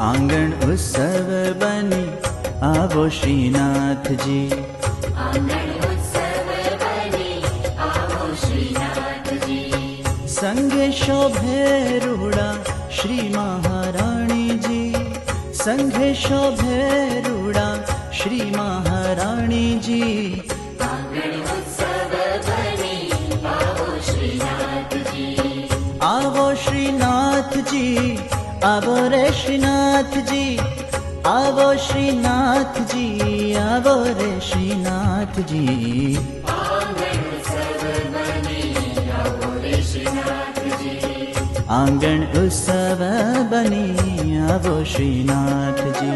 आंगण उत्सव बनी आवो श्रीनाथ जी। आंगण उत्सव बनी आवो श्रीनाथ जी। संगे शोभे रूड़ा श्री महाराणी जी। संगे शोभे रूड़ा श्री महाराणी जी। आंगण उत्सव बनी आवो श्रीनाथ जी। आवो श्रीनाथ जी, आवो रे श्रीनाथ जी। आवो श्रीनाथ जी, आवो रे श्रीनाथ जी। आंगण उत्सव बनी आवो रे श्रीनाथ जी। आंगण उत्सव बनी आवो श्रीनाथ जी।